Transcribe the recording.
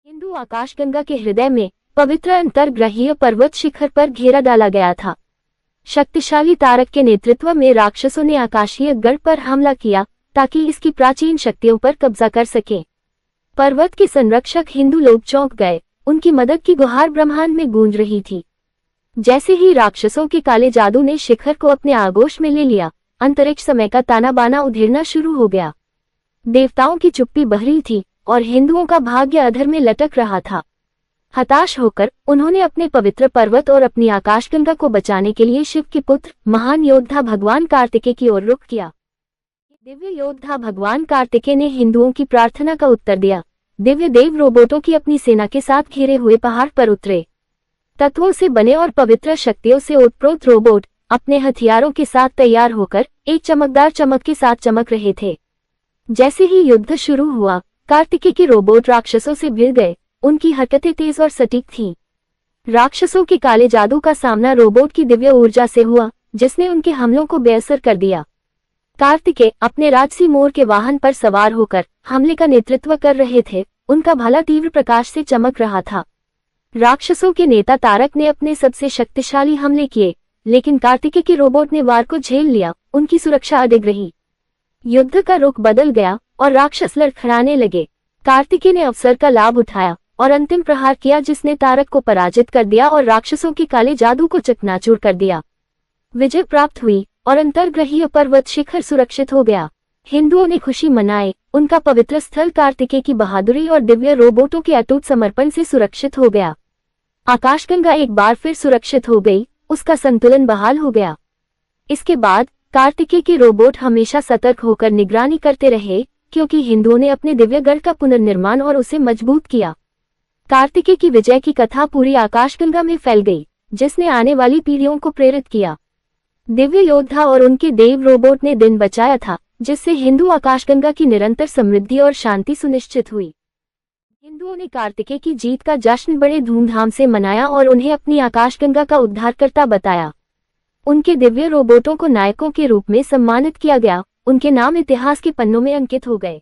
हिंदू आकाशगंगा के हृदय में पवित्र अंतर्ग्रहीय पर्वत शिखर पर घेरा डाला गया था। शक्तिशाली तारक के नेतृत्व में राक्षसों ने आकाशीय गढ़ पर हमला किया ताकि इसकी प्राचीन शक्तियों पर कब्जा कर सके। पर्वत के संरक्षक हिंदू लोग चौंक गए, उनकी मदद की गुहार ब्रह्मांड में गूंज रही थी। जैसे ही राक्षसों के काले जादू ने शिखर को अपने आगोश में ले लिया, अंतरिक्ष समय का ताना बाना उधेड़ना शुरू हो गया। देवताओं की चुप्पी बहरी थी और हिंदुओं का भाग्य अधर में लटक रहा था। हताश होकर उन्होंने अपने पवित्र पर्वत और अपनी आकाशगंगा को बचाने के लिए शिव के पुत्र महान योद्धा भगवान कार्तिकेय की ओर रुख किया। दिव्य योद्धा भगवान कार्तिकेय ने हिंदुओं की प्रार्थना का उत्तर दिया। दिव्य देव रोबोटों की अपनी सेना के साथ घिरे हुए पहाड़ पर उतरे। तत्वों से बने और पवित्र शक्तियों से ओतप्रोत रोबोट अपने हथियारों के साथ तैयार होकर एक चमकदार चमक के साथ चमक रहे थे। जैसे ही युद्ध शुरू हुआ, कार्तिकेय के रोबोट राक्षसों से भिड़ गए। उनकी हरकतें तेज और सटीक थीं। राक्षसों के काले जादू का सामना रोबोट की दिव्य ऊर्जा से हुआ, जिसने उनके हमलों को बेअसर कर दिया। कार्तिकेय अपने राजसी मोर के वाहन पर सवार होकर हमले का नेतृत्व कर रहे थे। उनका भाला तीव्र प्रकाश से चमक रहा था। राक्षसों के नेता तारक ने अपने सबसे शक्तिशाली हमले किए, लेकिन कार्तिकेय के रोबोट ने वार को झेल लिया। उनकी सुरक्षा अडिग रही। युद्ध का रुख बदल गया और राक्षस लड़खड़ाने लगे। कार्तिकेय ने अवसर का लाभ उठाया और अंतिम प्रहार किया, जिसने तारक को पराजित कर दिया और राक्षसों के काले जादू को चकनाचूर कर दिया। विजय प्राप्त हुई और अंतर्ग्रहीय पर्वत शिखर सुरक्षित हो गया। हिंदुओं ने खुशी मनाई। उनका पवित्र स्थल कार्तिकेय की बहादुरी और दिव्य रोबोटों के अटूट समर्पण से सुरक्षित हो गया। आकाशगंगा एक बार फिर सुरक्षित हो गई, उसका संतुलन बहाल हो गया। इसके बाद कार्तिकेय के रोबोट हमेशा सतर्क होकर निगरानी करते रहे, क्योंकि हिंदुओं ने अपने दिव्य गढ़ का पुनर्निर्माण और उसे मजबूत किया। कार्तिकेय की विजय की कथा पूरी आकाशगंगा में फैल गई, जिसने आने वाली पीढ़ियों को प्रेरित किया। दिव्य योद्धा और उनके देव रोबोट ने दिन बचाया था, जिससे हिंदू आकाशगंगा की निरंतर समृद्धि और शांति सुनिश्चित हुई। हिंदुओं ने कार्तिकेय की जीत का जश्न बड़े धूमधाम से मनाया और उन्हें अपनी आकाशगंगा का उद्धारकर्ता बताया। उनके दिव्य रोबोटों को नायकों के रूप में सम्मानित किया गया। उनके नाम इतिहास के पन्नों में अंकित हो गए।